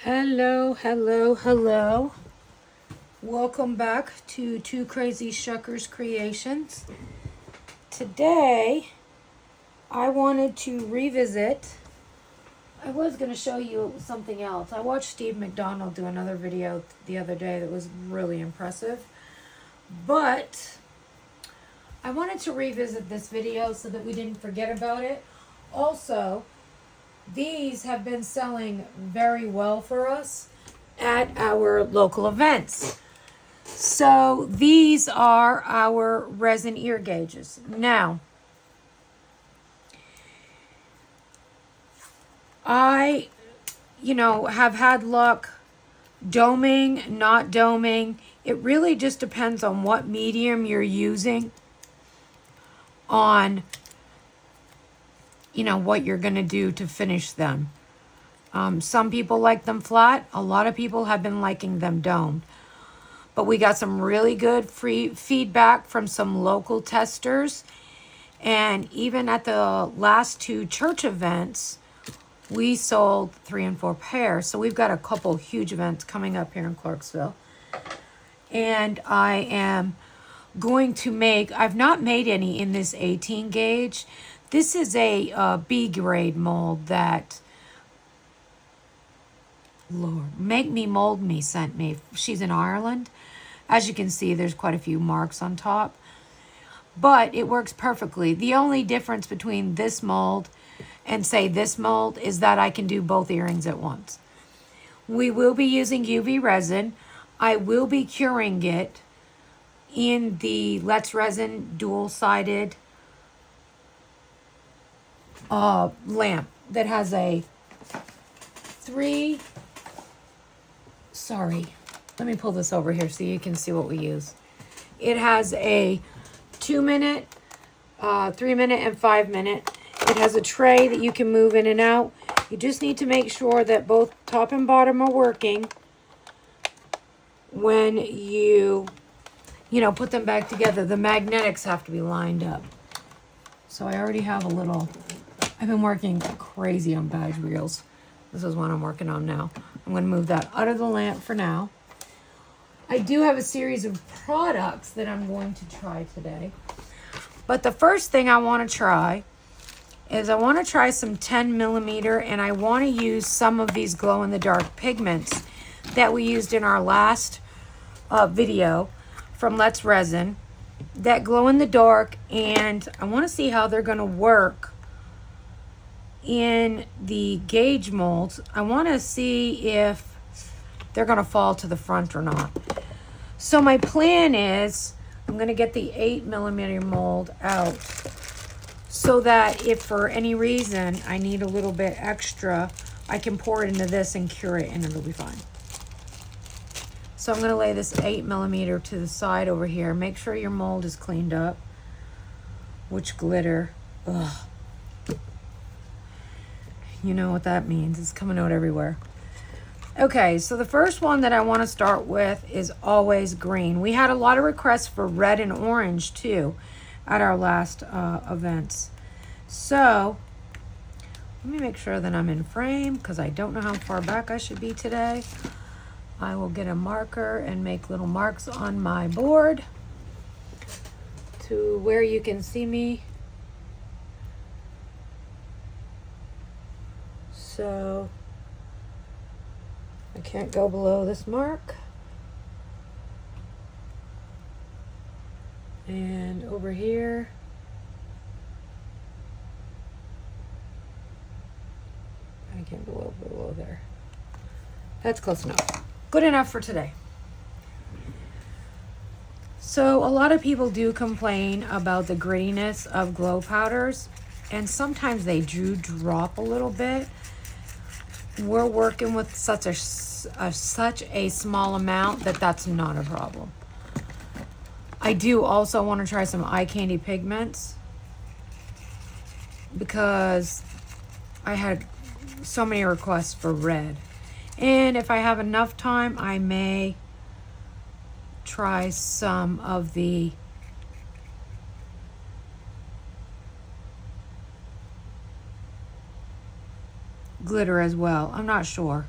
Hello, hello, hello. Welcome back to TwoCrazyShuckers Creations. Today, I wanted to revisit. I was going to show you something else. I watched Steve McDonald do another video the other day that was really impressive. But I wanted to revisit this video so that we didn't forget about it. Also, these have been selling very well for us at our local events. So these are our resin ear gauges. Now, I, have had luck doming, not doming. It really just depends on what medium you're using on what you're going to do to finish them. Some people like them flat. A lot of people have been liking them domed. But we got some really good free feedback from some local testers. And even at the last two church events, we sold 3 and 4 pairs. So we've got a couple huge events coming up here in Clarksville. And I am going to make, I've not made any in this 18 gauge. This is a B grade mold that, Lord, MakeMeMoldMe sent me. She's in Ireland. As you can see, there's quite a few marks on top. But it works perfectly. The only difference between this mold and, say, this mold is that I can do both earrings at once. We will be using UV resin. I will be curing it in the Let's Resin dual-sided lamp that has a let me pull this over here so you can see what we use. It has a 2-minute, 3-minute, and 5-minute. It has a tray that you can move in and out. You just need to make sure that both top and bottom are working when you put them back together. The magnetics have to be lined up. So I already have a little, I've been working crazy on badge reels. This is what I'm working on now. I'm going to move that out of the lamp for now. I do have a series of products that I'm going to try today. But the first thing I want to try is I want to try some 10 millimeter, and I want to use some of these glow-in-the-dark pigments that we used in our last video from Let's Resin. That glow in the dark, and I want to see how they're going to work in the gauge molds. I want to see if they're going to fall to the front or not. So my plan is I'm going to get the 8 millimeter mold out so that if for any reason I need a little bit extra, I can pour it into this and cure it, and it'll be fine. So I'm going to lay this 8 millimeter to the side over here. Make sure your mold is cleaned up. Which glitter? Ugh. You know what that means. It's coming out everywhere. Okay, so the first one that I want to start with is always green. We had a lot of requests for red and orange too at our last events. So let me make sure that I'm in frame because I don't know how far back I should be today. I will get a marker and make little marks on my board to where you can see me. So I can't go below this mark. And over here, I can't go below there. That's close enough. Good enough for today. So a lot of people do complain about the grittiness of glow powders, and sometimes they do drop a little bit. We're working with such a small amount that that's not a problem. I do also want to try some eye candy pigments because I had so many requests for red. And if I have enough time, I may try some of the glitter as well. I'm not sure.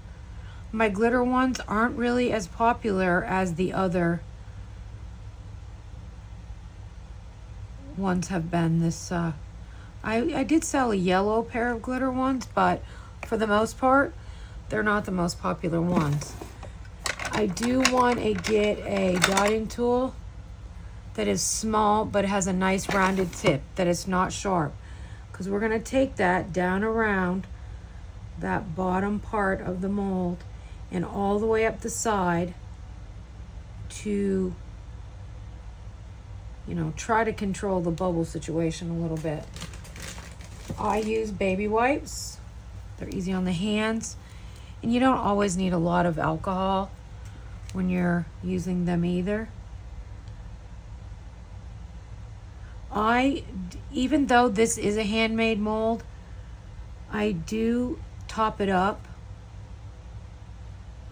my glitter ones aren't really as popular as the other ones have been. This I did sell a yellow pair of glitter ones, but for the most part they're not the most popular ones. I do want to get a dotting tool that is small but has a nice rounded tip, that it's not sharp, because we're going to take that down around that bottom part of the mold and all the way up the side to, you know, try to control the bubble situation a little bit. I use baby wipes. They're easy on the hands, and you don't always need a lot of alcohol when you're using them either. Even though this is a handmade mold, I do top it up.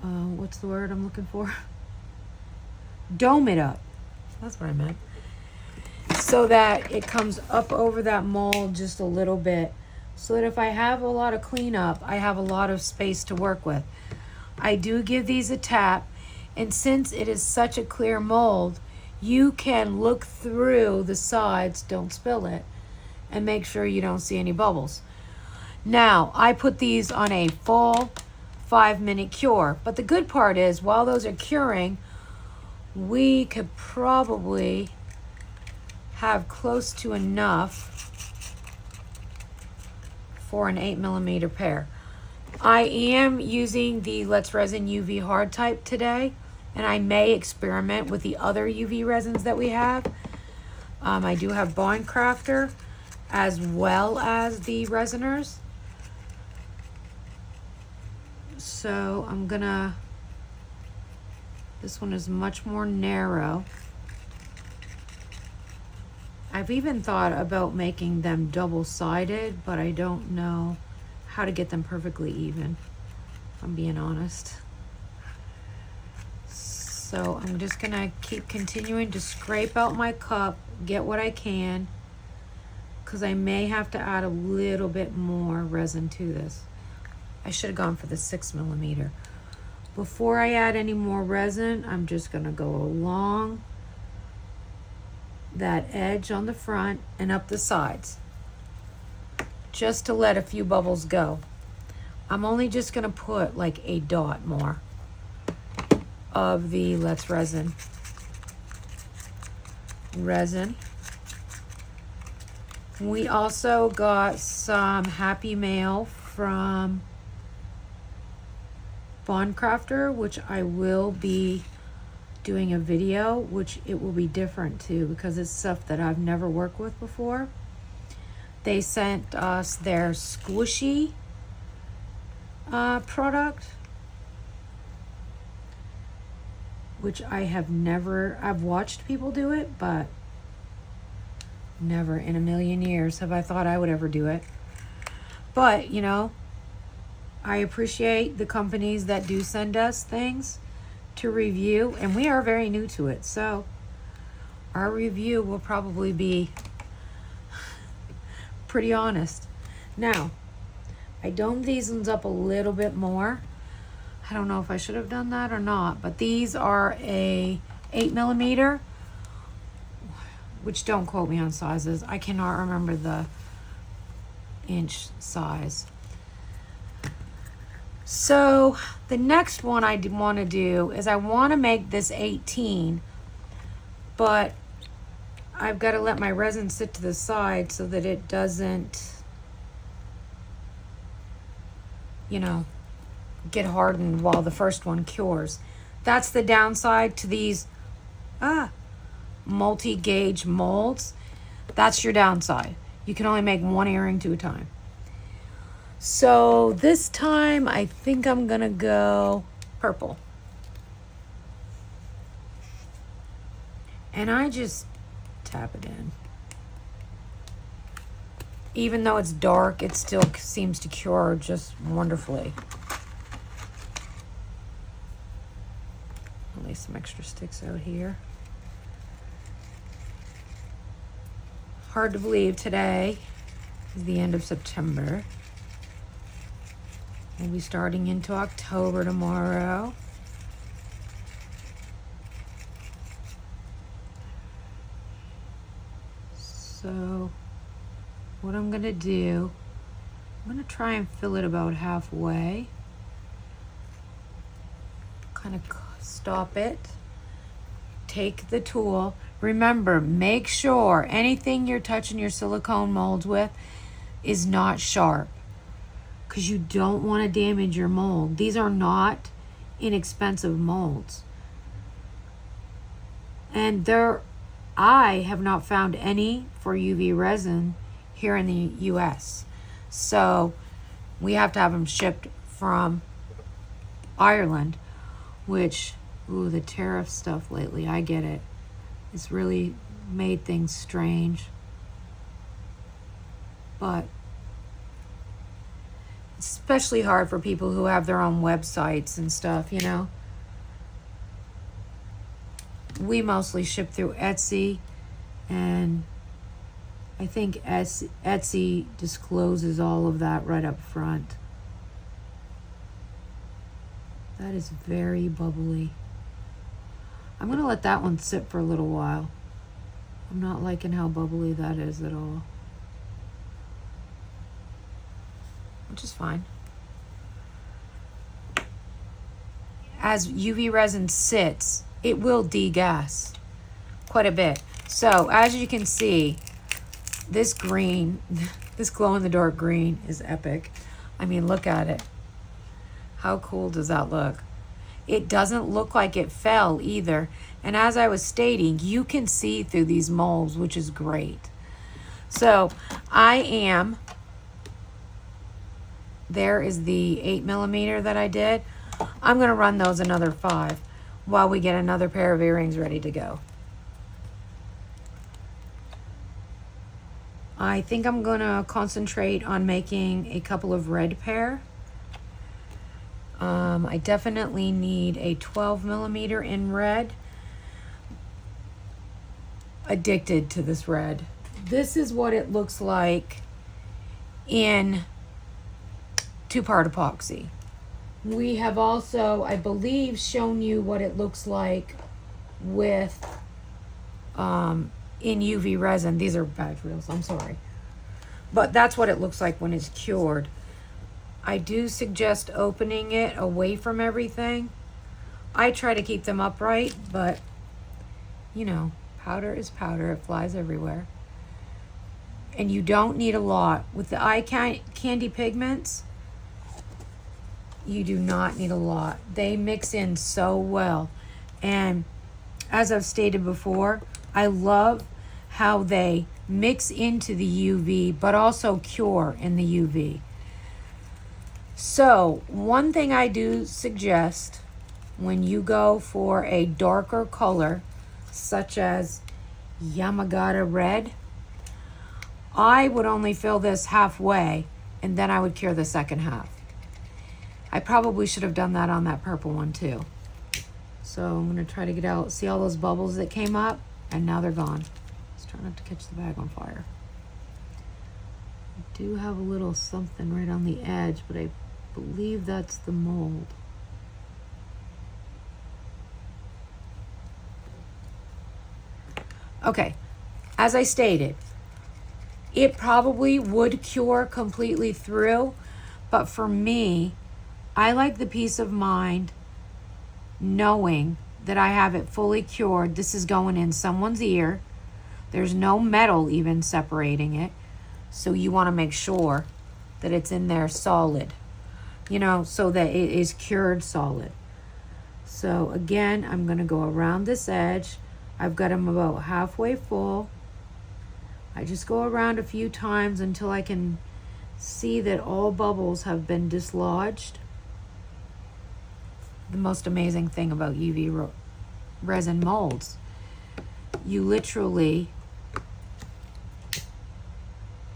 What's the word I'm looking for? Dome it up. That's what I meant. So that it comes up over that mold just a little bit, so that if I have a lot of cleanup, I have a lot of space to work with. I do give these a tap, and since it is such a clear mold, you can look through the sides, don't spill it, and make sure you don't see any bubbles. Now, I put these on a full 5-minute cure, but the good part is, while those are curing, we could probably have close to enough for an 8mm pair. I am using the Let's Resin UV hard type today, and I may experiment with the other UV resins that we have. I do have Bond Crafter as well as the resiners. So I'm gonna, this one is much more narrow. I've even thought about making them double-sided, but I don't know how to get them perfectly even, if I'm being honest. So I'm just gonna keep continuing to scrape out my cup, get what I can, because I may have to add a little bit more resin to this. I should have gone for the 6mm. Before I add any more resin, I'm just gonna go along that edge on the front and up the sides, just to let a few bubbles go. I'm only just gonna put like a dot more of the Let's Resin. We also got some Happy Mail from Bond Crafter, which I will be doing a video, which it will be different too, because it's stuff that I've never worked with before. They sent us their squishy product, which I have never, I've watched people do it, but never in a million years have I thought I would ever do it. But, you know, I appreciate the companies that do send us things to review, and we are very new to it, so our review will probably be pretty honest. Now, I domed these ones up a little bit more. I don't know if I should have done that or not, but these are a 8mm, which don't quote me on sizes. I cannot remember the inch size. So the next one I want to do is I want to make this 18, but I've got to let my resin sit to the side so that it doesn't, you know, get hardened while the first one cures. That's the downside to these multi-gauge molds. That's your downside. You can only make one earring to a time. So this time I think I'm gonna go purple. And I just tap it in. Even though it's dark, it still seems to cure just wonderfully. I'll lay some extra sticks out here. Hard to believe today is the end of September. We'll be starting into October tomorrow. So what I'm gonna do, I'm gonna try and fill it about halfway. Kind of stop it. Take the tool. Remember, make sure anything you're touching your silicone molds with is not sharp, because you don't want to damage your mold. These are not inexpensive molds. And I have not found any for UV resin here in the US. So we have to have them shipped from Ireland, which, ooh, the tariff stuff lately, I get it. It's really made things strange. But it's especially hard for people who have their own websites and stuff, you know. We mostly ship through Etsy, and I think Etsy discloses all of that right up front. That is very bubbly. I'm gonna let that one sit for a little while. I'm not liking how bubbly that is at all. Which is fine. As UV resin sits, it will degas quite a bit. So as you can see, this green, this glow-in-the-dark green is epic. I mean, look at it. How cool does that look? It doesn't look like it fell either. And as I was stating, you can see through these molds, which is great. So there is the 8mm that I did. I'm gonna run those another 5 while we get another pair of earrings ready to go. I think I'm gonna concentrate on making a couple of red pair. I definitely need a 12mm in red. Addicted to this red. This is what it looks like in 2-part epoxy. We have also, I believe, shown you what it looks like with in UV resin. These are badge reels, I'm sorry. But that's what it looks like when it's cured. I do suggest opening it away from everything. I try to keep them upright, but you know, powder is powder. It flies everywhere. And you don't need a lot. With the eye candy pigments, you do not need a lot. They mix in so well. And as I've stated before, I love how they mix into the UV, but also cure in the UV. So one thing I do suggest when you go for a darker color, such as Yamagata red, I would only fill this halfway and then I would cure the second half. I probably should have done that on that purple one too. So I'm gonna try to get out, see all those bubbles that came up, and now they're gone. Let's try not to catch the bag on fire. I do have a little something right on the edge, but I believe that's the mold. Okay, as I stated, it probably would cure completely through, but for me, I like the peace of mind knowing that I have it fully cured. This is going in someone's ear. There's no metal even separating it. So you want to make sure that it's in there solid, you know, so that it is cured solid. So again, I'm going to go around this edge. I've got them about halfway full. I just go around a few times until I can see that all bubbles have been dislodged. The most amazing thing about UV resin molds, you literally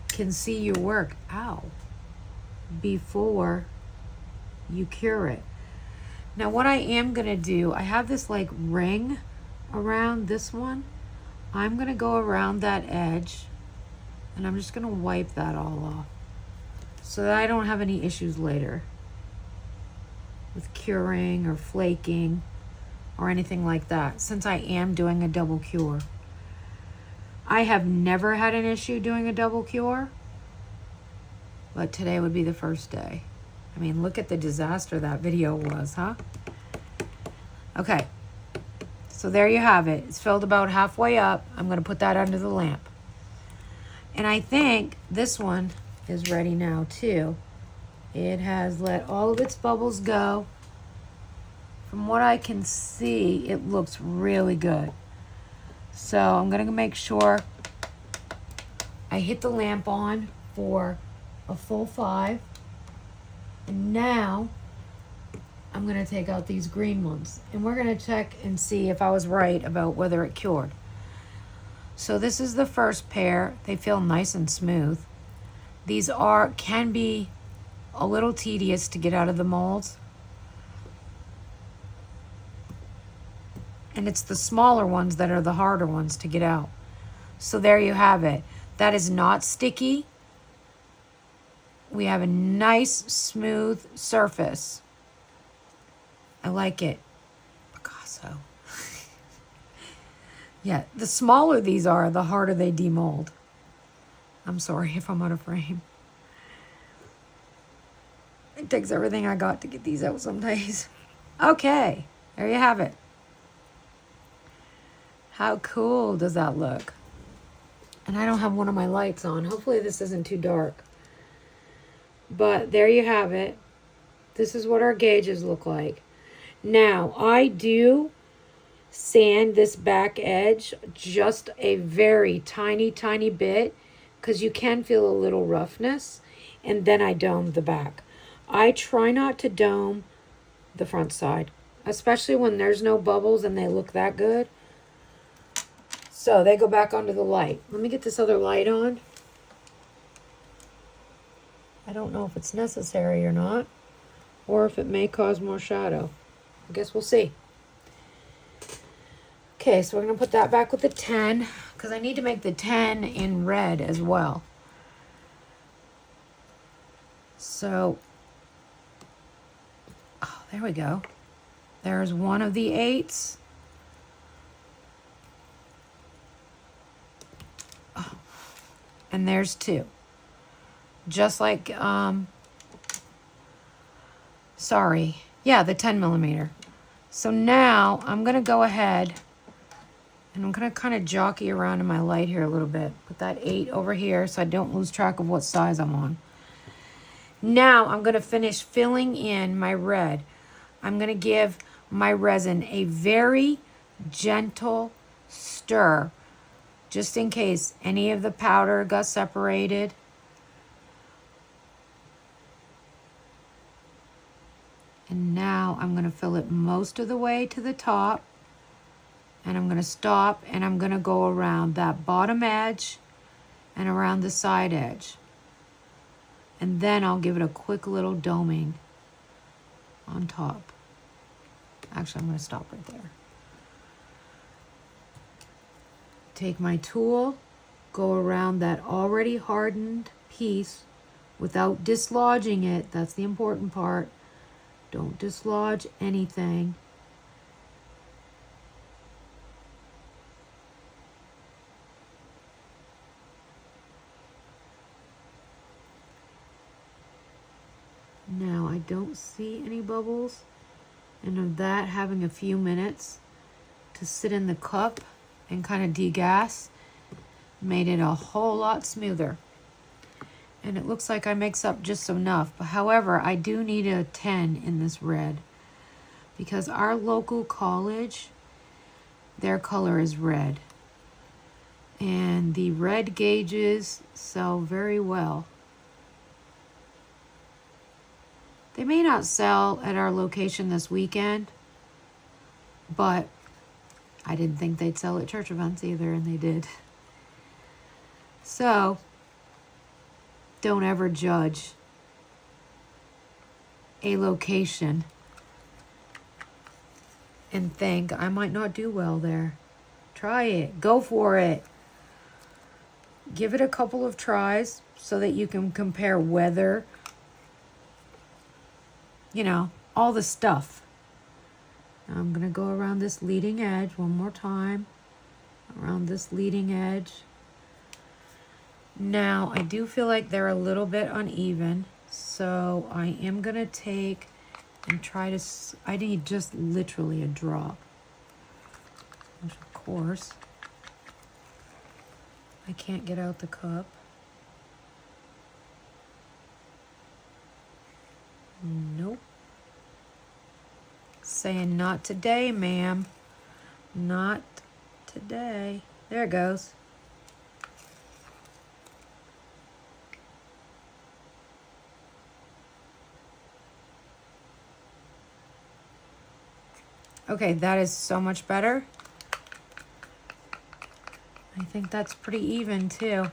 can see your work, before you cure it. Now what I am gonna do, I have this like ring around this one. I'm gonna go around that edge and I'm just gonna wipe that all off so that I don't have any issues later. with curing or flaking or anything like that, since I am doing a double cure. I have never had an issue doing a double cure, but today would be the first day. I mean, look at the disaster that video was, huh? Okay, so there you have it. It's filled about halfway up. I'm going to put that under the lamp. And I think this one is ready now too. It has let all of its bubbles go. From what I can see, it looks really good. So I'm going to make sure I hit the lamp on for a full 5. And now I'm going to take out these green ones. And we're going to check and see if I was right about whether it cured. So this is the first pair. They feel nice and smooth. These can be a little tedious to get out of the molds. And it's the smaller ones that are the harder ones to get out. So there you have it. That is not sticky. We have a nice, smooth surface. I like it. Picasso. Yeah, the smaller these are, the harder they demold. I'm sorry if I'm out of frame. It takes everything I got to get these out some days. Okay, there you have it. How cool does that look? And I don't have one of my lights on. Hopefully this isn't too dark. But there you have it. This is what our gauges look like. Now, I do sand this back edge just a very tiny, tiny bit, because you can feel a little roughness. And then I dome the back. I try not to dome the front side, especially when there's no bubbles and they look that good. So they go back onto the light. Let me get this other light on. I don't know if it's necessary or not, or if it may cause more shadow. I guess we'll see. Okay, so we're going to put that back with the 10, because I need to make the 10 in red as well. So, oh, there we go. There's one of the 8s. Oh, and there's 2. Just like, sorry. Yeah, the 10 millimeter. So now I'm going to go ahead and I'm going to kind of jockey around in my light here a little bit. Put that 8 over here so I don't lose track of what size I'm on. Now I'm going to finish filling in my red. I'm going to give my resin a very gentle stir, just in case any of the powder got separated. And now I'm going to fill it most of the way to the top. And I'm going to stop and I'm going to go around that bottom edge and around the side edge. And then I'll give it a quick little doming on top. Actually, I'm going to stop right there. Take my tool, go around that already hardened piece without dislodging it. That's the important part. Don't dislodge anything. Now I don't see any bubbles, and of that having a few minutes to sit in the cup and kind of degas made it a whole lot smoother. And it looks like I mix up just enough. But however, I do need a 10 in this red, because our local college, their color is red. And the red gauges sell very well. They may not sell at our location this weekend, but I didn't think they'd sell at church events either, and they did. So, don't ever judge a location and think, I might not do well there. Try it. Go for it. Give it a couple of tries so that you can compare whether, you know, all the stuff. Now I'm going to go around this leading edge one more time. Around this leading edge. Now, I do feel like they're a little bit uneven, so I am going to take and try to, I need just literally a drop. Which, of course, I can't get out the cup. Nope. Saying not today, ma'am. Not today. There it goes. Okay, that is so much better. I think that's pretty even too.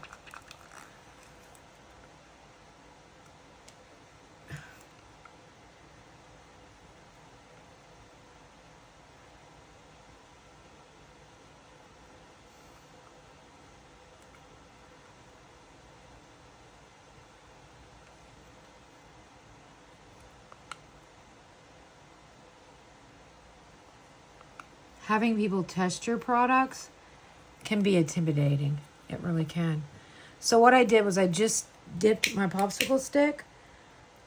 Having people test your products can be intimidating. It really can. So what I did was I just dipped my popsicle stick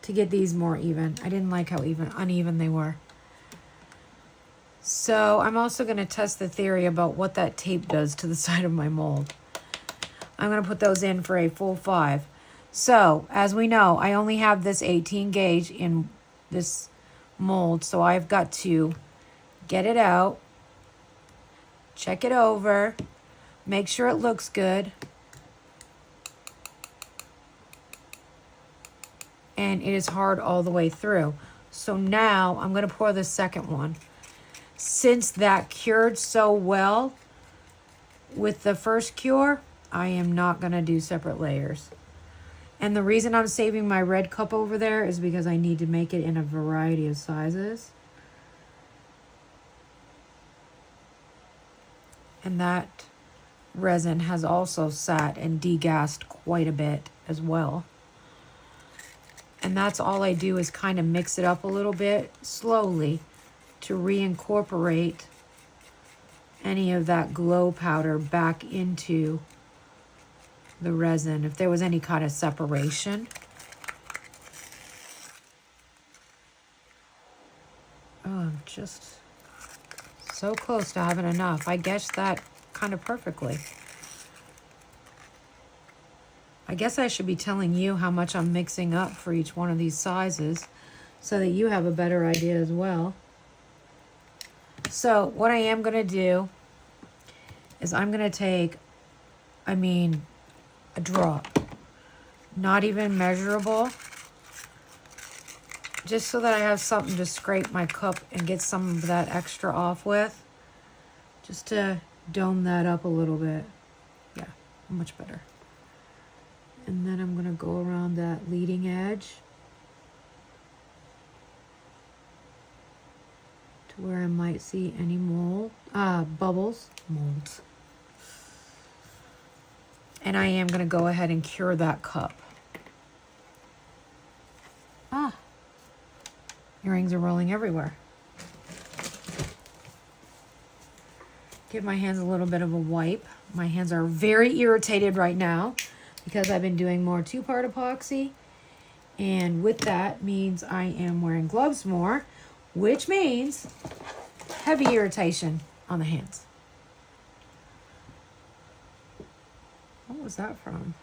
to get these more even. I didn't like how uneven they were. So I'm also going to test the theory about what that tape does to the side of my mold. I'm going to put those in for a full 5. So as we know, I only have this 18 gauge in this mold. So I've got to get it out. Check it over, make sure it looks good, and it is hard all the way through. So now I'm going to pour the second one. Since that cured so well with the first cure, I am not going to do separate layers. And the reason I'm saving my red cup over there is because I need to make it in a variety of sizes. And that resin has also sat and degassed quite a bit as well. And that's all I do is kind of mix it up a little bit slowly to reincorporate any of that glow powder back into the resin if there was any kind of separation. Oh, I'm just so close to having enough. I guessed that kind of perfectly. I guess I should be telling you how much I'm mixing up for each one of these sizes so that you have a better idea as well. So what I am going to do is I'm going to take, a drop, not even measurable, just so that I have something to scrape my cup and get some of that extra off with, just to dome that up a little bit. Yeah, much better. And then I'm going to go around that leading edge to where I might see any molds. And I am going to go ahead and cure that cup. Earrings are rolling everywhere. Give my hands a little bit of a wipe. My hands are very irritated right now because I've been doing more 2-part epoxy. And with that means I am wearing gloves more, which means heavy irritation on the hands. What was that from?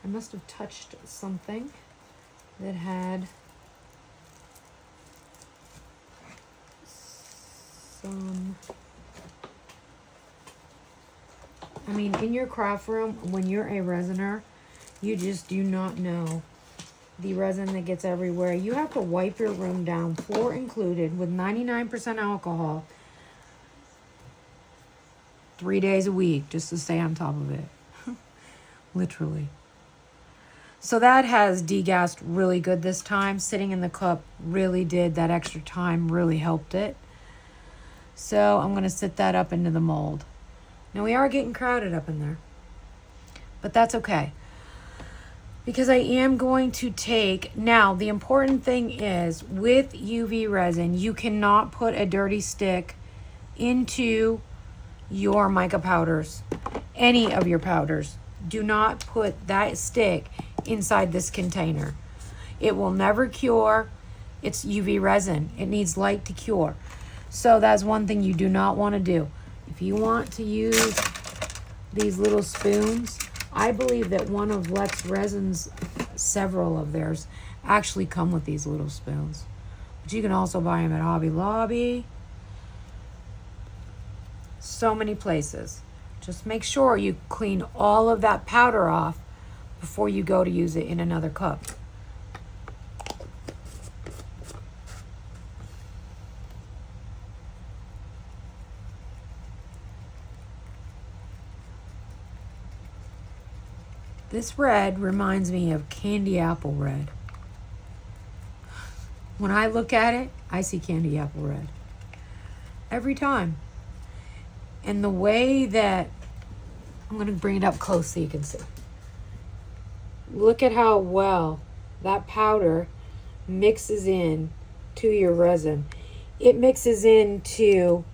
I must have touched something that had some, in your craft room, when you're a resiner, you just do not know the resin that gets everywhere. You have to wipe your room down, floor included, with 99% alcohol 3 days a week just to stay on top of it. Literally. So that has degassed really good this time. Sitting in the cup really did. That extra time really helped it. So I'm going to sit that up into the mold. Now we are getting crowded up in there, but that's okay, because I am going to take, now the important thing is with UV resin, you cannot put a dirty stick into your mica powders, any of your powders. Do not put that stick inside this container. It will never cure. It's UV resin. It needs light to cure. So that's one thing you do not want to do. If you want to use these little spoons, I believe that one of Lex Resin's, several of theirs, actually come with these little spoons. But you can also buy them at Hobby Lobby. So many places. Just make sure you clean all of that powder off before you go to use it in another cup. This red reminds me of candy apple red. When I look at it, I see candy apple red. Every time. And the way that, I'm going to bring it up close so you can see. Look at how well that powder mixes in to your resin. It mixes into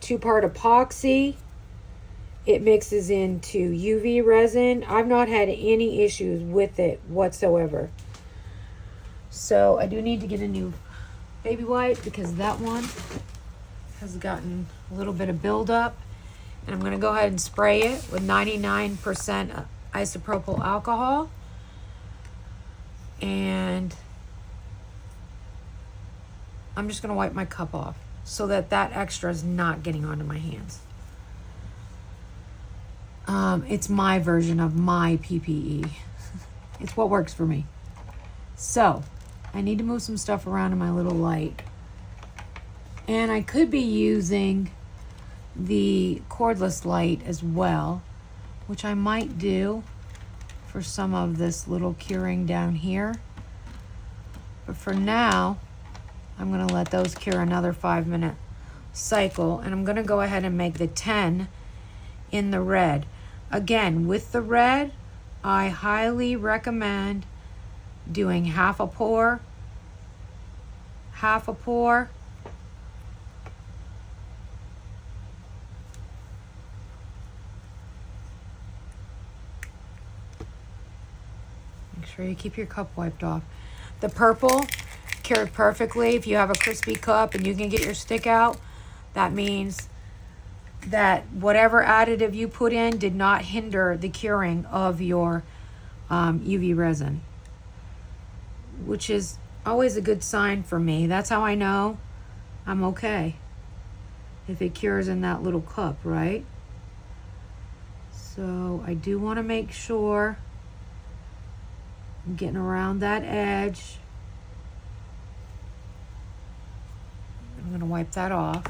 2-part epoxy. It mixes into UV resin. I've not had any issues with it whatsoever. So I do need to get a new baby wipe because that one has gotten a little bit of buildup. And I'm going to go ahead and spray it with 99% isopropyl alcohol. And I'm just going to wipe my cup off so that that extra is not getting onto my hands. It's my version of my PPE. It's what works for me. So, I need to move some stuff around in my little light. And I could be using the cordless light as well, which I might do for some of this little curing down here. But for now, I'm going to let those cure another 5-minute cycle. And I'm going to go ahead and make the 10 in the red. Again, with the red, I highly recommend doing half a pour, half a pour, make sure you keep your cup wiped off. The purple cured perfectly. If you have a crispy cup and you can get your stick out, that means that whatever additive you put in did not hinder the curing of your UV resin, which is always a good sign for me. That's how I know I'm okay, if it cures in that little cup, right? So I do want to make sure I'm getting around that edge. I'm going to wipe that off.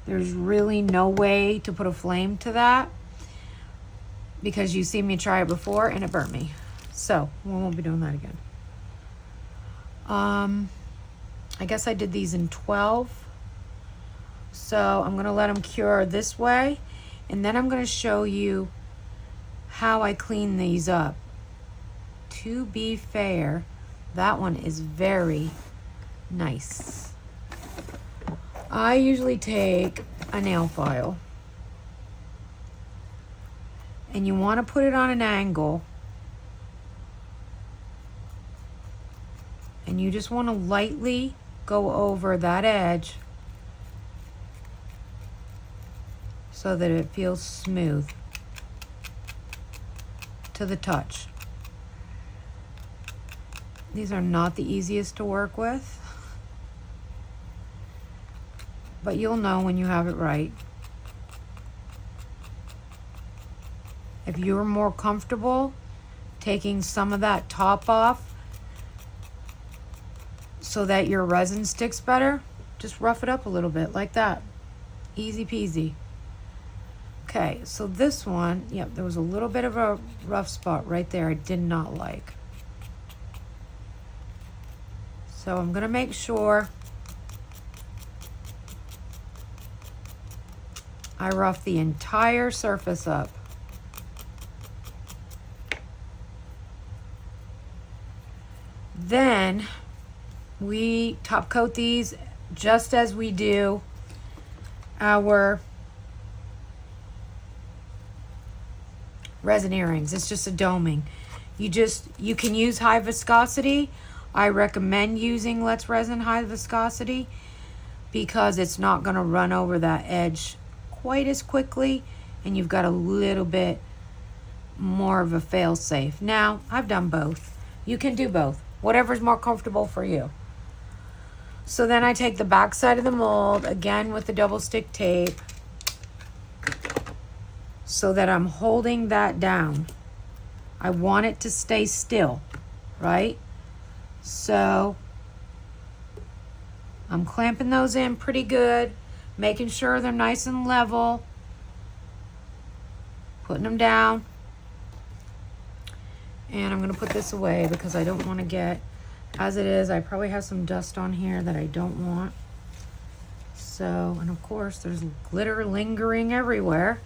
There's really no way to put a flame to that because you see me try it before and it burnt me. So we won't be doing that again. I guess I did these in 12. So I'm going to let them cure this way. And then I'm going to show you how I clean these up. To be fair, that one is very nice. I usually take a nail file and you want to put it on an angle and you just want to lightly go over that edge so that it feels smooth to the touch. These are not the easiest to work with, but you'll know when you have it right. If you're more comfortable taking some of that top off so that your resin sticks better, just rough it up a little bit like that. Easy peasy. Okay, so this one, yep, there was a little bit of a rough spot right there I did not like. So I'm going to make sure I rough the entire surface up. Then we top coat these just as we do our resin earrings. It's just a doming. You can use high viscosity. I recommend using Let's Resin high viscosity because it's not going to run over that edge quite as quickly, and you've got a little bit more of a fail safe. Now, I've done both. You can do both, whatever's more comfortable for you. So then I take the back side of the mold, again with the double stick tape, so that I'm holding that down. I want it to stay still, right? So I'm clamping those in pretty good, making sure they're nice and level, putting them down. And I'm going to put this away because I don't want to get, as it is, I probably have some dust on here that I don't want. So, and of course, there's glitter lingering everywhere.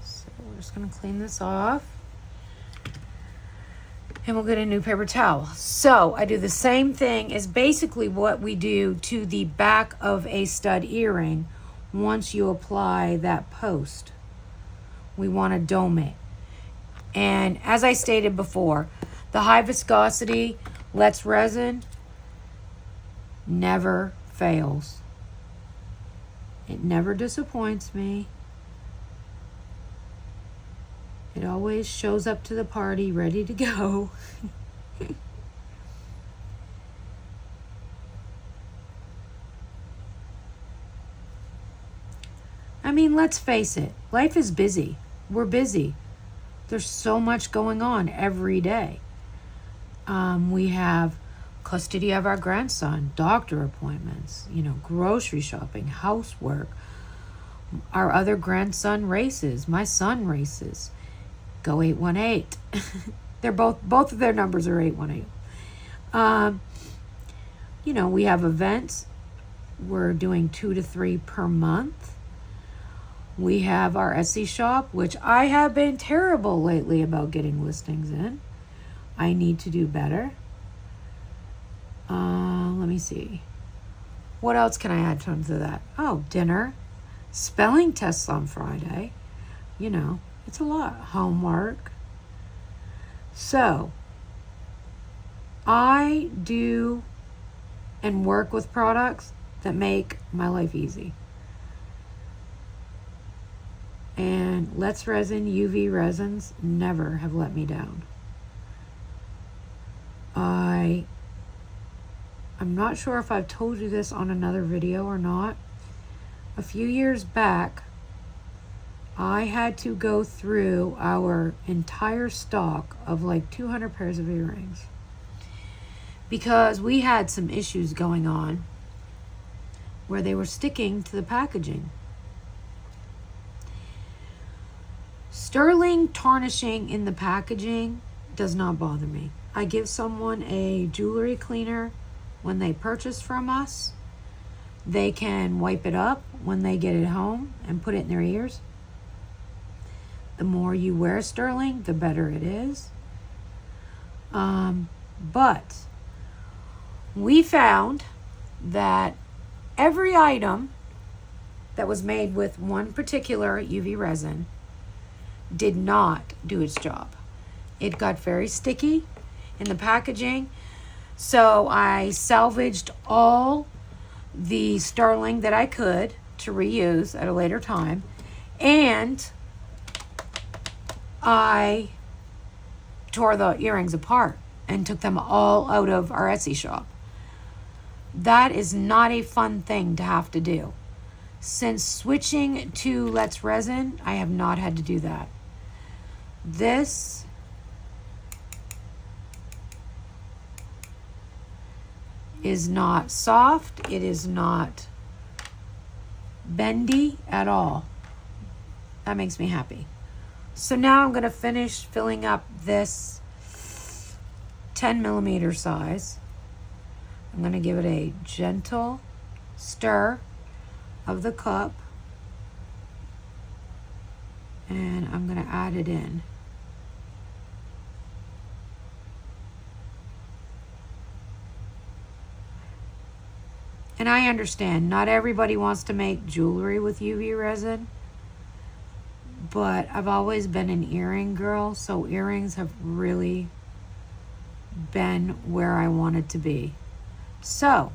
So we're just going to clean this off. And we'll get a new paper towel. So I do the same thing as basically what we do to the back of a stud earring once you apply that post. We want to dome it. And as I stated before, the high viscosity Let's Resin never fails. It never disappoints me. It always shows up to the party ready to go. I mean, let's face it. Life is busy. We're busy. There's so much going on every day. We have custody of our grandson, doctor appointments, grocery shopping, housework. Our other grandson races. My son races. Go 818. They're both of their numbers are 818. We have events. We're doing 2 to 3 per month. We have our Etsy shop, which I have been terrible lately about getting listings in. I need to do better. Let me see. What else can I add to that? Oh, dinner. Spelling tests on Friday. It's a lot. Homework. So, I do and work with products that make my life easy. And Let's Resin UV resins never have let me down. I'm not sure if I've told you this on another video or not. A few years back, I had to go through our entire stock of like 200 pairs of earrings because we had some issues going on where they were sticking to the packaging. Sterling tarnishing in the packaging does not bother me. I give someone a jewelry cleaner when they purchase from us. They can wipe it up when they get it home and put it in their ears. The more you wear sterling, the better it is. But we found that every item that was made with one particular UV resin did not do its job. It got very sticky in the packaging. So I salvaged all the sterling that I could to reuse at a later time. And I tore the earrings apart and took them all out of our Etsy shop. That is not a fun thing to have to do. Since switching to Let's Resin, I have not had to do that. This is not soft. It is not bendy at all. That makes me happy. So now I'm going to finish filling up this 10 millimeter size. I'm going to give it a gentle stir of the cup. And I'm going to add it in. And I understand not everybody wants to make jewelry with UV resin, but I've always been an earring girl, so earrings have really been where I wanted to be. So,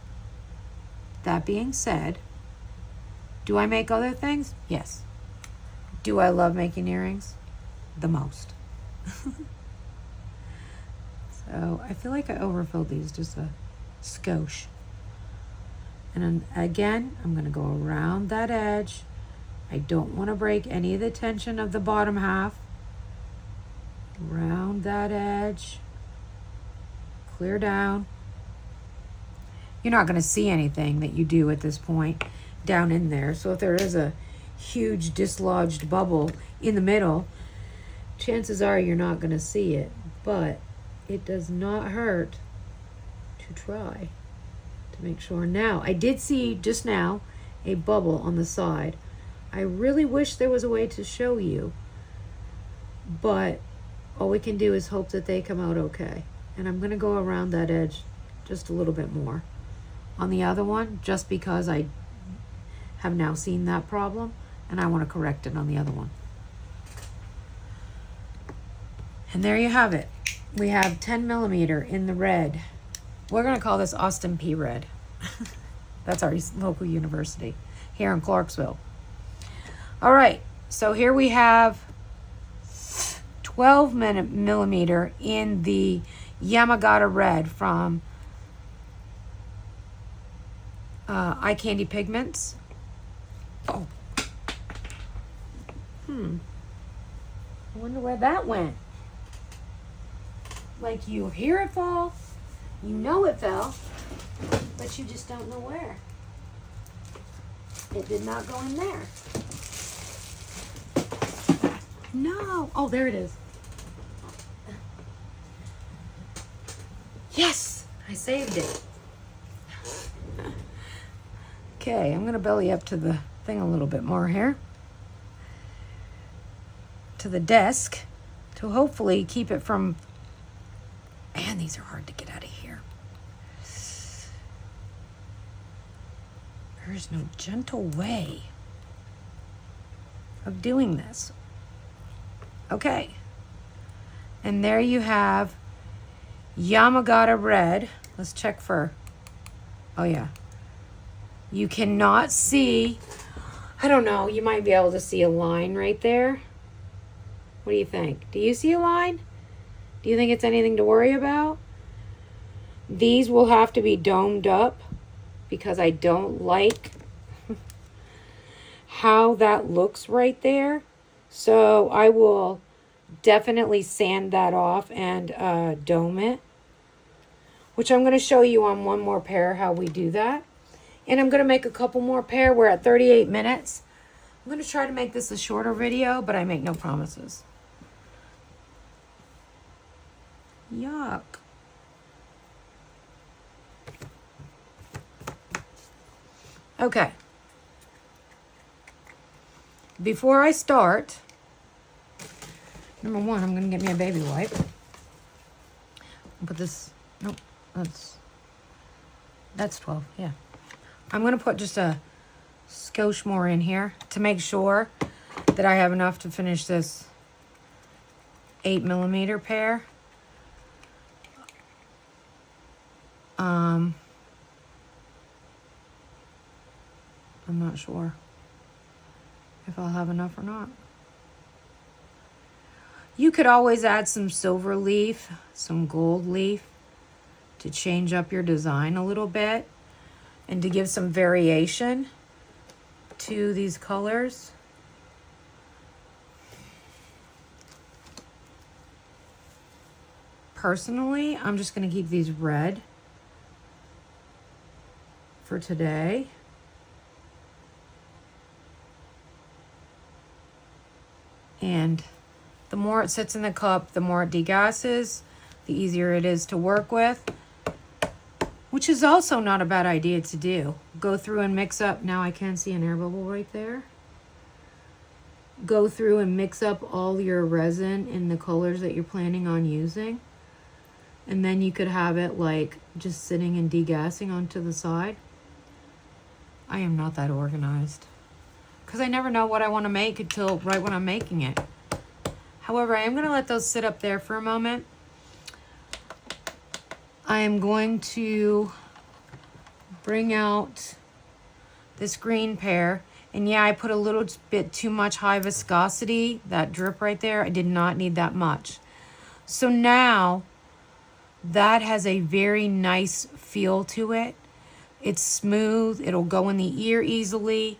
that being said, do I make other things? Yes. Do I love making earrings? The most. So, I feel like I overfilled these just a skosh. And then, again, I'm going to go around that edge. I don't want to break any of the tension of the bottom half. Round that edge. Clear down. You're not going to see anything that you do at this point down in there. So if there is a huge dislodged bubble in the middle, chances are you're not going to see it. But it does not hurt to try to make sure. Now, I did see just now a bubble on the side. I really wish there was a way to show you, but all we can do is hope that they come out okay. And I'm going to go around that edge just a little bit more on the other one, just because I have now seen that problem and I want to correct it on the other one. And there you have it. We have 10 millimeter in the red. We're going to call this Austin P Red. That's our local university here in Clarksville. All right, so here we have 12 millimeter in the Yamagata Red from Eye Candy Pigments. Oh. I wonder where that went. Like, you hear it fall, you know it fell, but you just don't know where. It did not go in there. No. Oh, there it is. Yes, I saved it. Okay, I'm going to belly up to the thing a little bit more here. To the desk to hopefully keep it from... Man, these are hard to get out of here. There is no gentle way of doing this. Okay. And there you have Yamagata Red. Let's check for... Oh, yeah. You cannot see... I don't know. You might be able to see a line right there. What do you think? Do you see a line? Do you think it's anything to worry about? These will have to be domed up because I don't like how that looks right there. So I will definitely sand that off and dome it, which I'm going to show you on one more pair how we do that. And I'm going to make a couple more pair. We're at 38 minutes. I'm going to try to make this a shorter video, but I make no promises. Yuck. Okay. Before I start, number one, I'm going to get me a baby wipe. I'll put this, nope, that's 12, yeah. I'm going to put just a skosh more in here to make sure that I have enough to finish this 8 millimeter pair. I'm not sure if I'll have enough or not. You could always add some silver leaf, some gold leaf to change up your design a little bit and to give some variation to these colors. Personally, I'm just going to keep these red for today. And the more it sits in the cup, the more it degasses, the easier it is to work with, which is also not a bad idea to do. Go through and mix up. Now I can see an air bubble right there. Go through and mix up all your resin in the colors that you're planning on using. And then you could have it like just sitting and degassing onto the side. I am not that organized because I never know what I want to make until right when I'm making it. However, I am going to let those sit up there for a moment. I am going to bring out this green pear. And yeah, I put a little bit too much high viscosity, that drip right there. I did not need that much. So now that has a very nice feel to it. It's smooth, it'll go in the ear easily,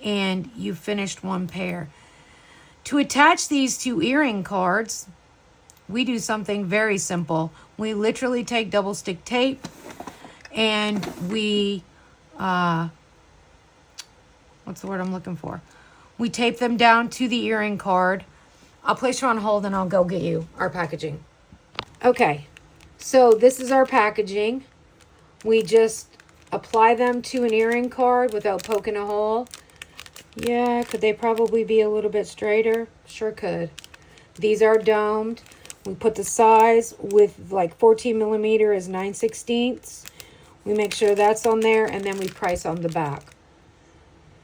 and you finished one pear. To attach these two earring cards, we do something very simple. We literally take double stick tape and we, what's the word I'm looking for? We tape them down to the earring card. I'll place you on hold and I'll go get you our packaging. Okay, so this is our packaging. We just apply them to an earring card without poking a hole. Yeah, could they probably be a little bit straighter? Sure could. These are domed. We put the size with like 14 millimeter is 9/16. We make sure that's on there, and then we price on the back.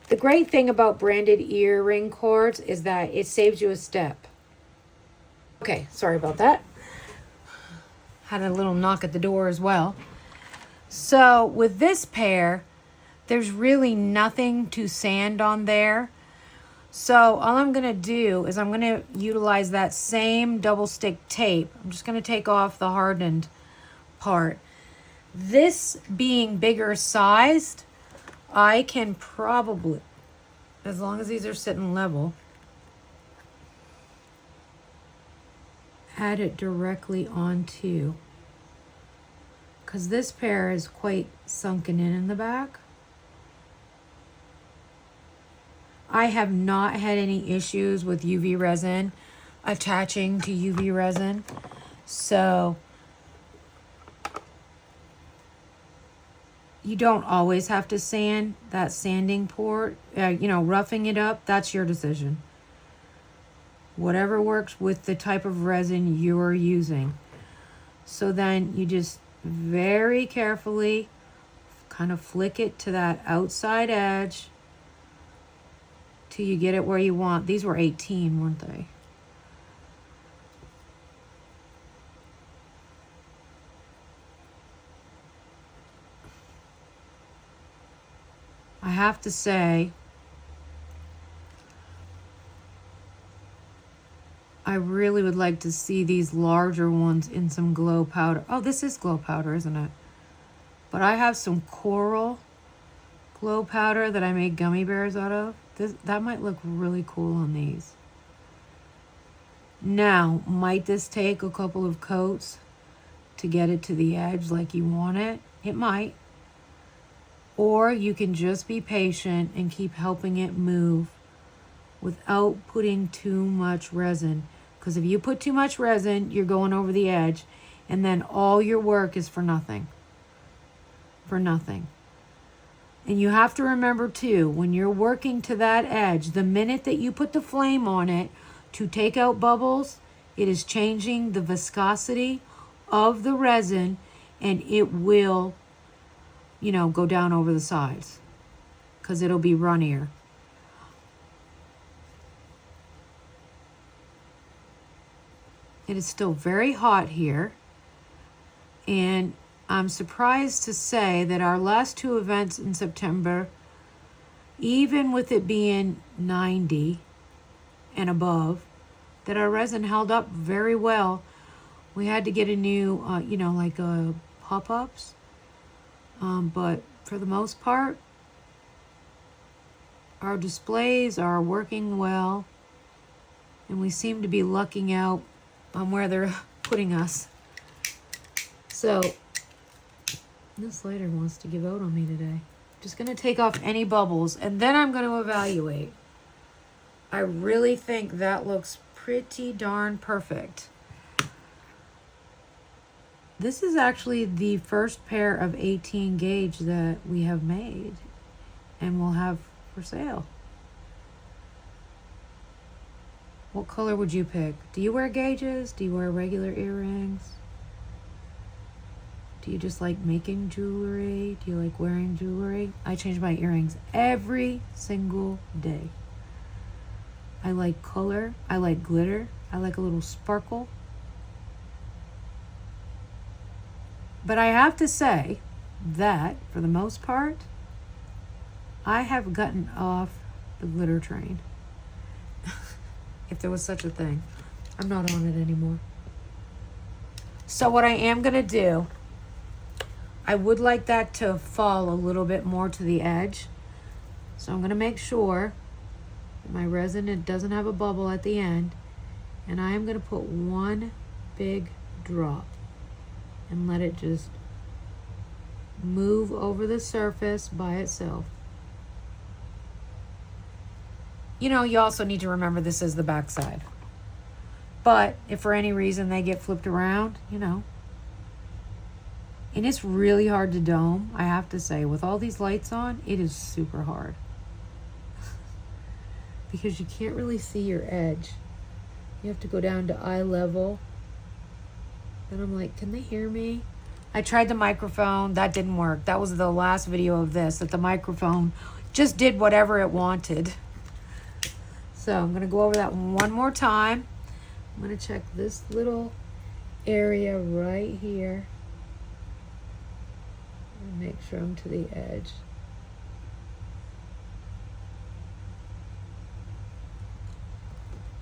The great thing about branded earring cords is that it saves you a step. Okay, sorry about that. Had a little knock at the door as well. So with this pair, there's really nothing to sand on there. So all I'm going to do is I'm going to utilize that same double stick tape. I'm just going to take off the hardened part. This being bigger sized, I can probably, as long as these are sitting level, add it directly onto, because this pair is quite sunken in the back. I have not had any issues with UV resin attaching to UV resin. So you don't always have to sand that sanding port, you know, roughing it up. That's your decision. Whatever works with the type of resin you're using. So then you just very carefully kind of flick it to that outside edge till you get it where you want. These were 18, weren't they? I have to say, I really would like to see these larger ones in some glow powder. Oh, this is glow powder, isn't it? But I have some coral glow powder that I made gummy bears out of. That might look really cool on these. Now, might this take a couple of coats to get it to the edge like you want it? It might. Or you can just be patient and keep helping it move without putting too much resin. Because if you put too much resin, you're going over the edge, and then all your work is for nothing. For nothing. And you have to remember too, when you're working to that edge, the minute that you put the flame on it to take out bubbles, it is changing the viscosity of the resin, and it will, you know, go down over the sides because it'll be runnier. It is still very hot here, and I'm surprised to say that our last two events in September, even with it being 90 and above, that our resin held up very well. We had to get a new, you know, like pop-ups, but for the most part, our displays are working well, and we seem to be lucking out on where they're putting us. So this lighter wants to give out on me today. Just going to take off any bubbles, and then I'm going to evaluate. I really think that looks pretty darn perfect. This is actually the first pair of 18 gauge that we have made and we'll have for sale. What color would you pick? Do you wear gauges? Do you wear regular earrings? Do you just like making jewelry? Do you like wearing jewelry? I change my earrings every single day. I like color. I like glitter. I like a little sparkle. But I have to say that, for the most part, I have gotten off the glitter train. If there was such a thing. I'm not on it anymore. So what I am going to do, I would like that to fall a little bit more to the edge. So I'm going to make sure that my resin, it doesn't have a bubble at the end. And I am going to put one big drop and let it just move over the surface by itself. You know, you also need to remember this is the back side. But if for any reason they get flipped around, you know. And it's really hard to dome, I have to say. With all these lights on, it is super hard. Because you can't really see your edge. You have to go down to eye level. And I'm like, can they hear me? I tried the microphone, that didn't work. That was the last video of this, that the microphone just did whatever it wanted. So I'm gonna go over that one more time. I'm gonna check this little area right here. And make sure I'm to the edge.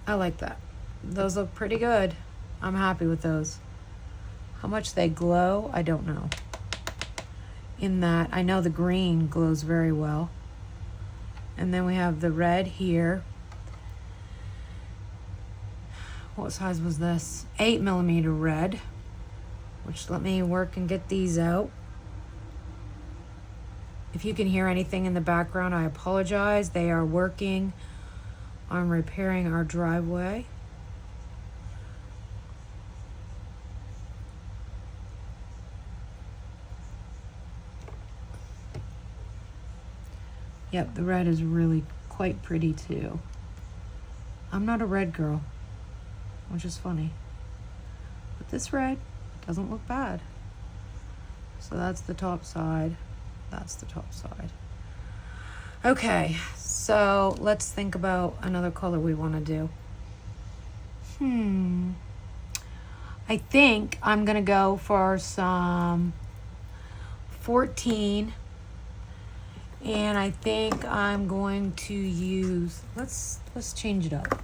I like that. Those look pretty good. I'm happy with those. How much they glow, I don't know. In that, I know the green glows very well. And then we have the red here. What size was this? 8mm red. Which, let me work and get these out. If you can hear anything in the background, I apologize. They are working on repairing our driveway. Yep, the red is really quite pretty too. I'm not a red girl, which is funny. But this red doesn't look bad. So that's the top side. That's the top side. Okay, so let's think about another color we want to do. I think I'm gonna go for some 14, and I think I'm going to use, let's change it up.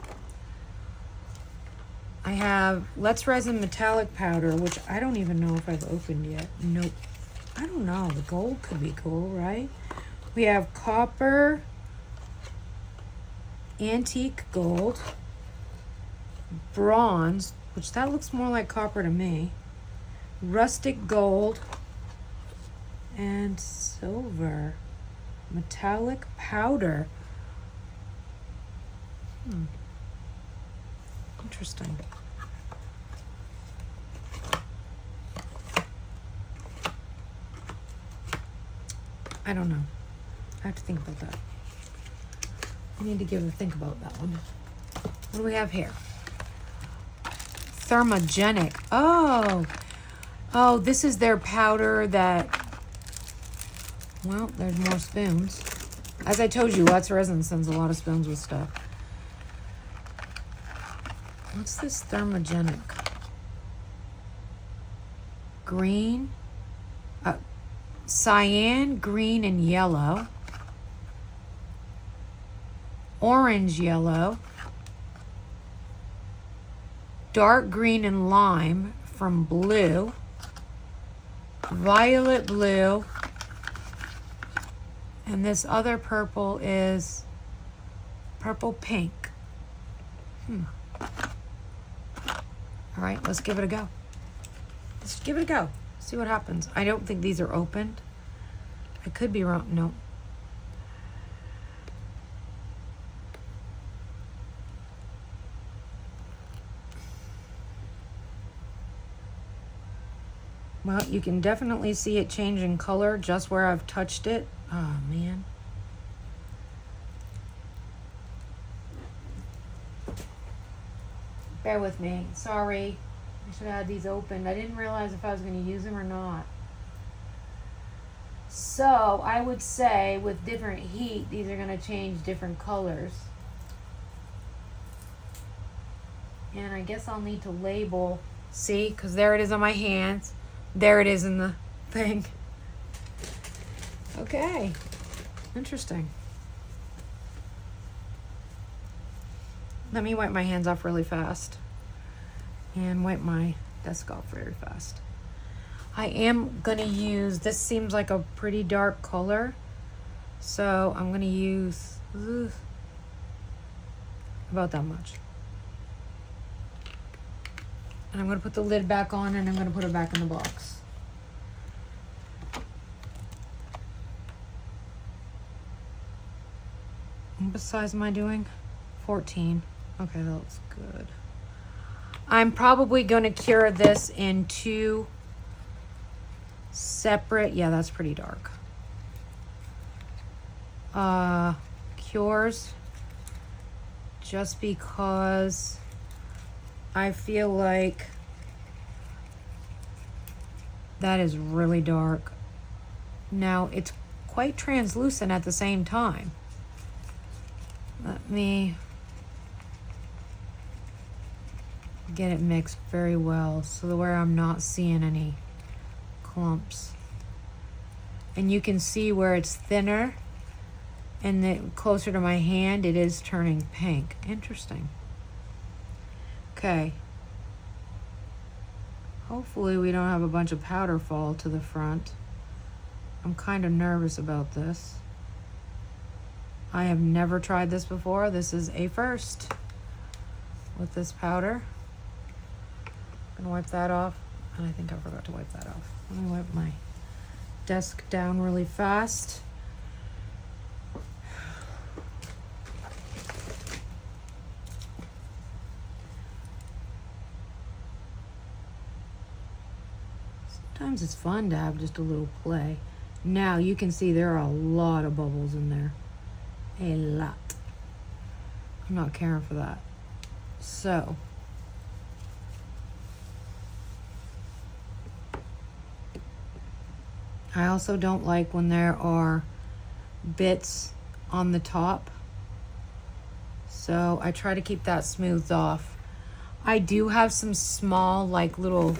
I have Let's Resin metallic powder, which I don't even know if I've opened yet. Nope. I don't know. The gold could be cool, right? We have copper, antique gold, bronze, which that looks more like copper to me, rustic gold, and silver. Metallic powder. Interesting. I don't know. I have to think about that. I need to give a think about that one. What do we have here? Thermogenic. Oh, this is their powder that, well, there's more spoons. As I told you, Let's Resin sends a lot of spoons with stuff. What's this thermogenic? Green, cyan, green, and yellow. Orange, yellow. Dark green and lime from blue. Violet blue. And this other purple is purple pink. All right, let's give it a go. Let's give it a go. See what happens. I don't think these are opened. I could be wrong. No. Well, you can definitely see it change in color just where I've touched it. Oh, man. Bear with me. Sorry. I should have had these opened. I didn't realize if I was going to use them or not. So I would say with different heat, these are going to change different colors. And I guess I'll need to label. See, because there it is on my hands. There it is in the thing. Okay, interesting. Let me wipe my hands off really fast and wipe my desk off very fast. I am gonna use, this seems like a pretty dark color, so I'm gonna use about that much. And I'm gonna put the lid back on and I'm gonna put it back in the box. What size am I doing? 14. Okay, that looks good. I'm probably gonna cure this in 2 separate, yeah, that's pretty dark. Cures, just because I feel like that is really dark. Now, it's quite translucent at the same time. Let me get it mixed very well so where I'm not seeing any clumps. And you can see where it's thinner and then closer to my hand it is turning pink. Interesting. Okay. Hopefully we don't have a bunch of powder fall to the front. I'm kind of nervous about this. I have never tried this before. This is a first with this powder. I'm gonna wipe that off. And I think I forgot to wipe that off. Let me wipe my desk down really fast. Sometimes it's fun to have just a little play. Now you can see there are a lot of bubbles in there. A lot. I'm not caring for that. So I also don't like when there are bits on the top. So I try to keep that smoothed off. I do have some small, like little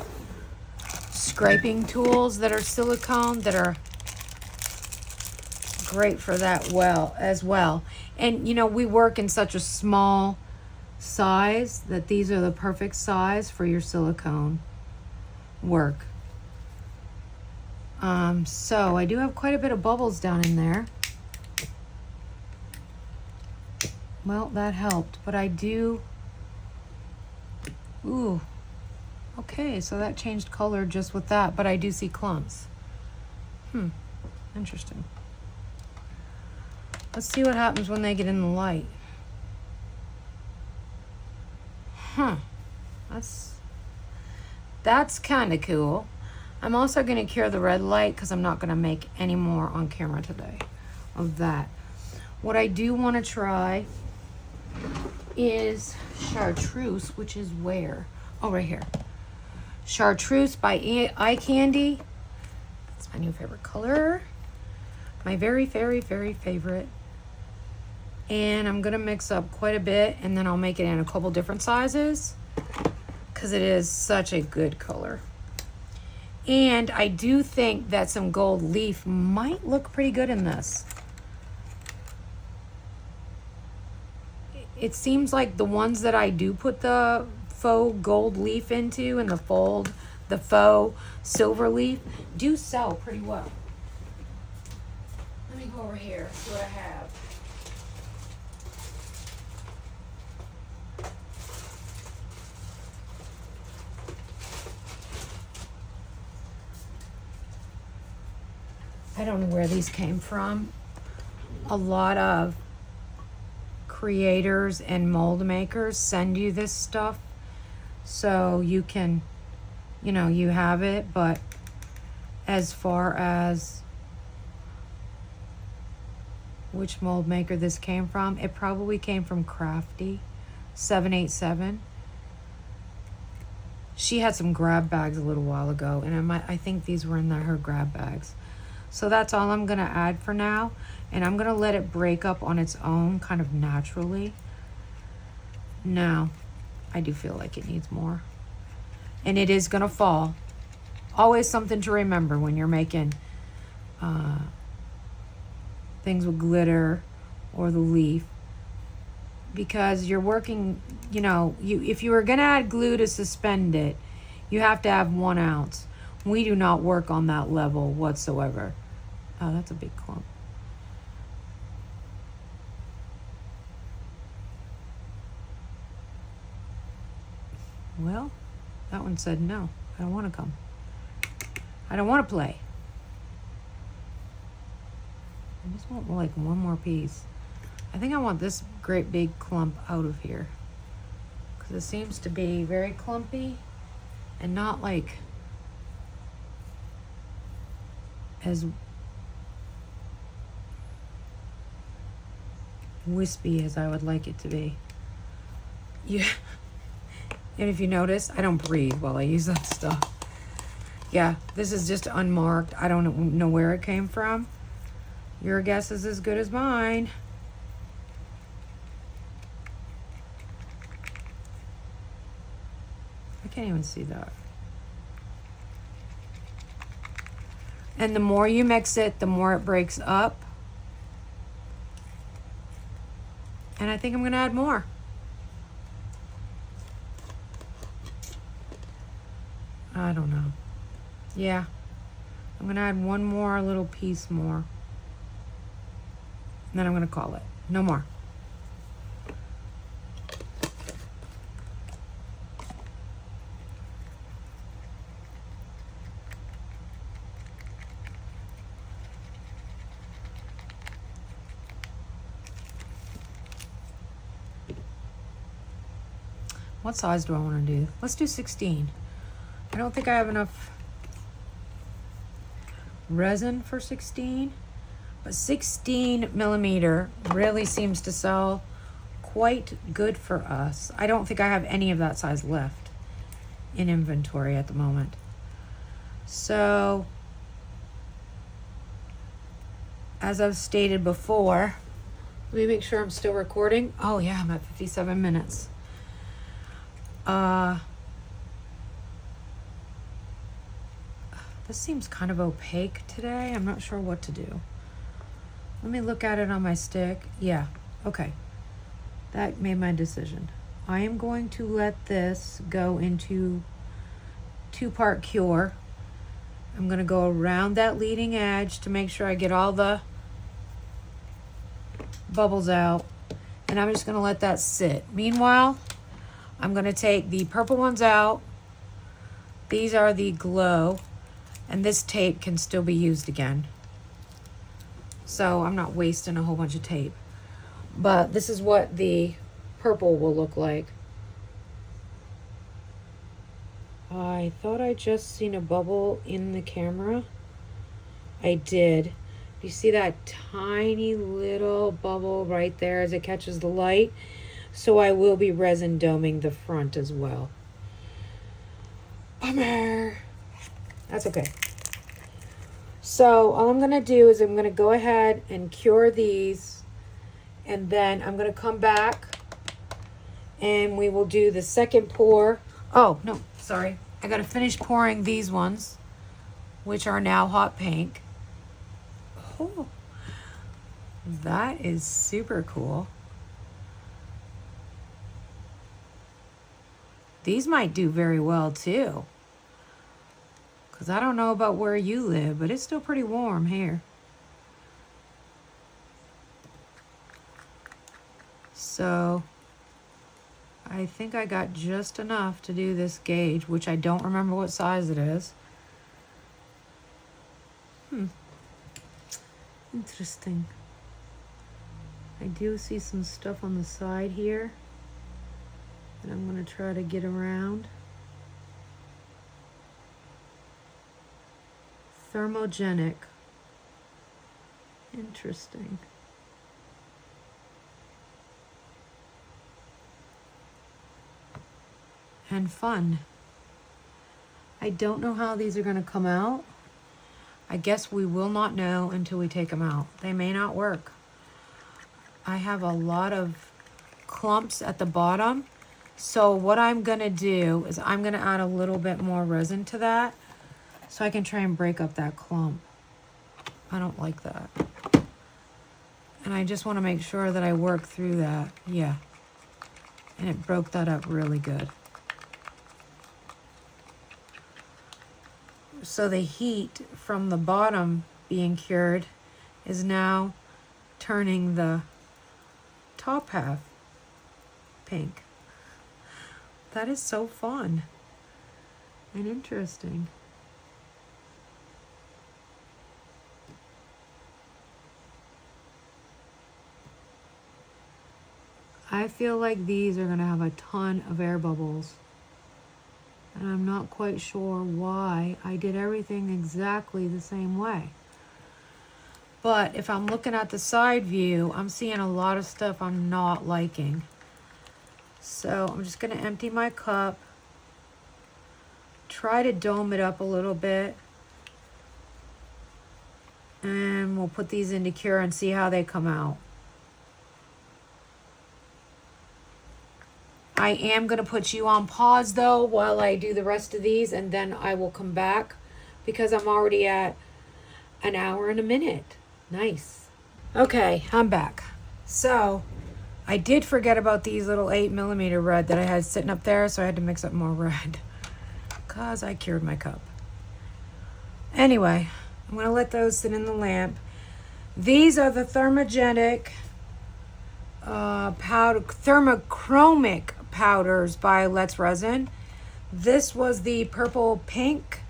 scraping tools that are silicone that are great for that as well. And you know, we work in such a small size that these are the perfect size for your silicone work. So I do have quite a bit of bubbles down in there. Well, that helped, but I do, ooh, okay, so that changed color just with that, but I do see clumps. Interesting. Let's see what happens when they get in the light. That's kind of cool. I'm also going to cure the red light because I'm not going to make any more on camera today of that. What I do want to try is Chartreuse, which is where? Oh, right here. Chartreuse by Eye Candy. That's my new favorite color. My very, very, very favorite. And I'm going to mix up quite a bit and then I'll make it in a couple different sizes because it is such a good color. And I do think that some gold leaf might look pretty good in this. It seems like the ones that I do put the faux gold leaf into and the faux silver leaf do sell pretty well. Let me go over here, see what I have. I don't know where these came from. A lot of creators and mold makers send you this stuff so you can, you know, you have it. But as far as which mold maker this came from, it probably came from Crafty 787. She had some grab bags a little while ago, and I think these were in her grab bags. So that's all I'm gonna add for now. And I'm gonna let it break up on its own kind of naturally. Now, I do feel like it needs more. And it is gonna fall. Always something to remember when you're making things with glitter or the leaf. Because you're working, you know, if you were gonna add glue to suspend it, you have to have 1 ounce. We do not work on that level whatsoever. Oh, that's a big clump. Well, that one said no. I don't want to come. I don't want to play. I just want like 1 more piece. I think I want this great big clump out of here. Because it seems to be very clumpy and not like as wispy as I would like it to be. Yeah. And if you notice, I don't breathe while I use that stuff. Yeah, this is just unmarked. I don't know where it came from. Your guess is as good as mine. I can't even see that. And the more you mix it, the more it breaks up. And I think I'm gonna add more. I don't know. Yeah, I'm gonna add 1 more little piece more. And then I'm gonna call it. No more. What size do I want to do? Let's do 16. I don't think I have enough resin for 16, but 16 millimeter really seems to sell quite good for us. I don't think I have any of that size left in inventory at the moment. So, as I've stated before, let me make sure I'm still recording. Oh yeah, I'm at 57 minutes. This seems kind of opaque today. I'm not sure what to do. Let me look at it on my stick. Yeah, okay. That made my decision. I am going to let this go into 2-part cure. I'm going to go around that leading edge to make sure I get all the bubbles out. And I'm just going to let that sit. Meanwhile, I'm going to take the purple ones out. These are the glow. And this tape can still be used again. So I'm not wasting a whole bunch of tape. But this is what the purple will look like. I thought I just seen a bubble in the camera. I did. Do you see that tiny little bubble right there as it catches the light? So I will be resin doming the front as well. Bummer. That's okay. So all I'm going to do is I'm going to go ahead and cure these. And then I'm going to come back and we will do the second pour. Oh, no, sorry. I got to finish pouring these ones, which are now hot pink. Oh, that is super cool. These might do very well too. Because I don't know about where you live, but it's still pretty warm here. So I think I got just enough to do this gauge, which I don't remember what size it is. Interesting. I do see some stuff on the side here that I'm going to try to get around. Thermogenic. Interesting. And fun. I don't know how these are going to come out. I guess we will not know until we take them out. They may not work. I have a lot of clumps at the bottom. So what I'm going to do is I'm going to add a little bit more resin to that so I can try and break up that clump. I don't like that. And I just want to make sure that I work through that. Yeah. And it broke that up really good. So the heat from the bottom being cured is now turning the top half pink. That is so fun and interesting. I feel like these are going to have a ton of air bubbles. And I'm not quite sure why I did everything exactly the same way. But if I'm looking at the side view, I'm seeing a lot of stuff I'm not liking. So I'm just going to empty my cup. Try to dome it up a little bit. And we'll put these into cure and see how they come out. I am going to put you on pause though while I do the rest of these, and then I will come back because I'm already at an hour and a minute. Nice. Okay, I'm back. So I did forget about these little 8mm red that I had sitting up there, so I had to mix up more red because I cured my cup. Anyway, I'm going to let those sit in the lamp. These are the thermochromic powders by Let's Resin. This was the purple pink.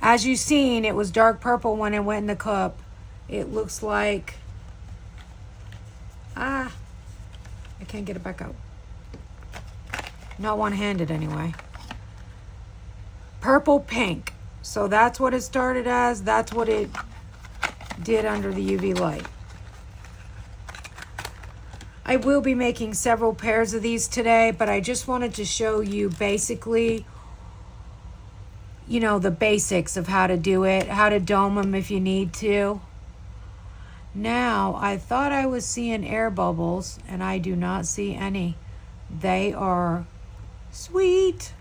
As you've seen, it was dark purple when it went in the cup. It looks like, I can't get it back out. Not one-handed anyway. Purple pink. So that's what it started as. That's what it did under the UV light. I will be making several pairs of these today, but I just wanted to show you basically, you know, the basics of how to do it, how to dome them if you need to. Now, I thought I was seeing air bubbles, and I do not see any. They are sweet.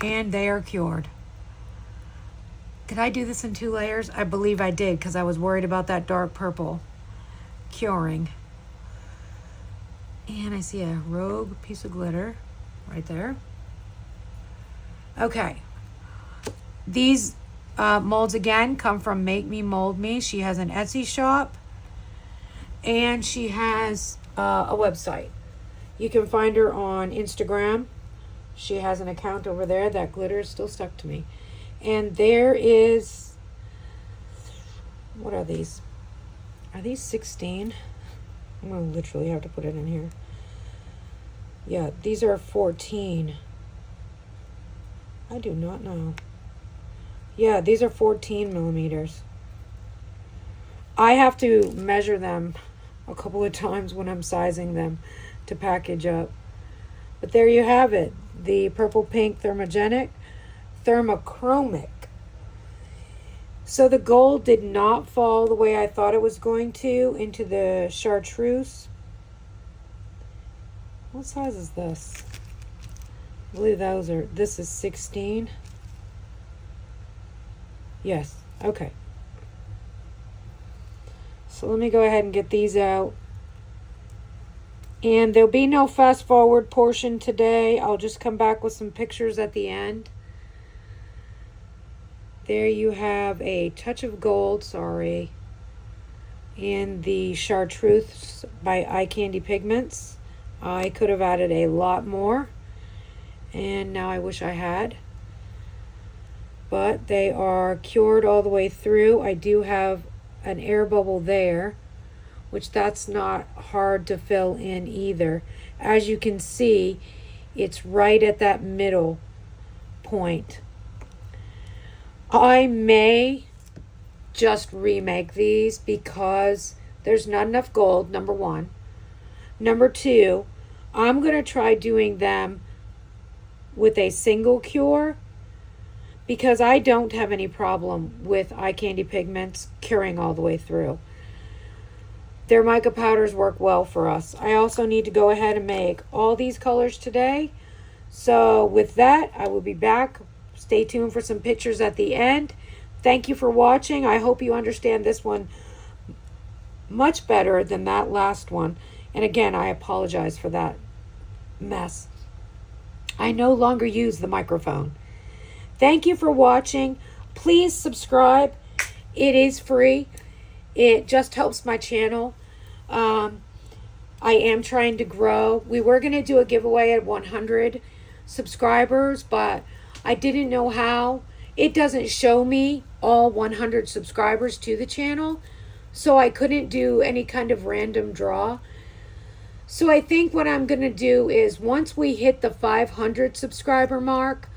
And they are cured. Did I do this in 2 layers? I believe I did because I was worried about that dark purple curing. And I see a rogue piece of glitter right there. Okay. These molds again come from MakeMeMoldMe. She has an Etsy shop and she has a website. You can find her on Instagram. She has an account over there. That glitter is still stuck to me. And there is, what are these? Are these 16? I'm going to literally have to put it in here. Yeah, these are 14. I do not know. Yeah, these are 14mm. I have to measure them a couple of times when I'm sizing them to package up. But there you have it. The purple pink thermochromic. So the gold did not fall the way I thought it was going to into the chartreuse. What size is this? I believe this is 16. Yes, okay. So let me go ahead and get these out. And there'll be no fast forward portion today. I'll just come back with some pictures at the end. There you have a touch of gold, sorry, and the chartreuse by Eye Candy Pigments. I could have added a lot more, and now I wish I had. But they are cured all the way through. I do have an air bubble there, which that's not hard to fill in either. As you can see, it's right at that middle point. I may just remake these because there's not enough gold, number one. Number two, I'm going to try doing them with a single cure because I don't have any problem with eye candy pigments curing all the way through. Their mica powders work well for us. I also need to go ahead and make all these colors today. So with that, I will be back. Stay tuned for some pictures at the end. Thank you for watching. I hope you understand this one much better than that last one. And again, I apologize for that mess. I no longer use the microphone. Thank you for watching. Please subscribe. It is free. It just helps my channel. I am trying to grow. We were going to do a giveaway at 100 subscribers, but I didn't know how. It doesn't show me all 100 subscribers to the channel, so I couldn't do any kind of random draw. So I think what I'm going to do is once we hit the 500 subscriber mark,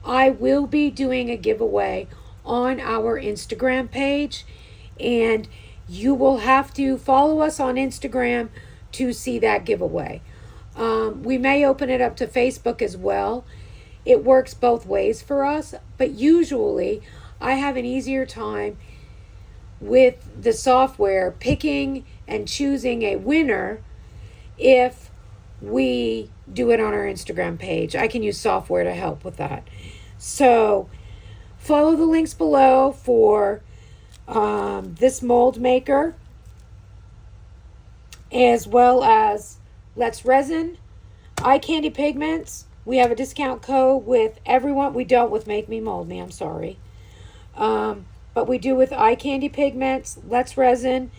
I will be doing a giveaway on our Instagram page, and you will have to follow us on Instagram to see that giveaway. We may open it up to Facebook as well. It works both ways for us, but usually I have an easier time with the software picking and choosing a winner if we do it on our Instagram page. I can use software to help with that. So follow the links below for this mold maker, as well as Let's Resin, eye candy pigments. We have a discount code with everyone. We don't with MakeMeMoldMe, I'm sorry. But we do with eye candy pigments, Let's Resin,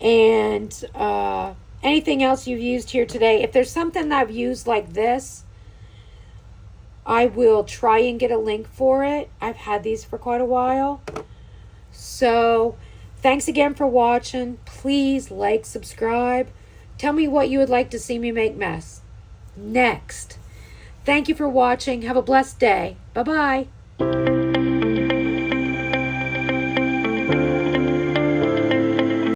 and anything else you've used here today. If there's something that I've used like this, I will try and get a link for it. I've had these for quite a while. So thanks again for watching. Please like, subscribe. Tell me what you would like to see me make next. Thank you for watching. Have a blessed day. Bye-bye.